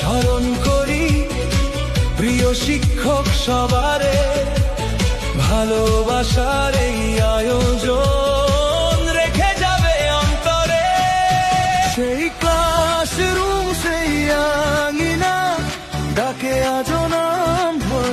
স্মরণ করি প্রিয় শিক্ষক সবারে, ভালোবাসার এই আয়োজন রেখে যাবে অন্তরে। সেই ক্লাসরুম, সেই আঙিনা ডাকে আজও নাম ধরে।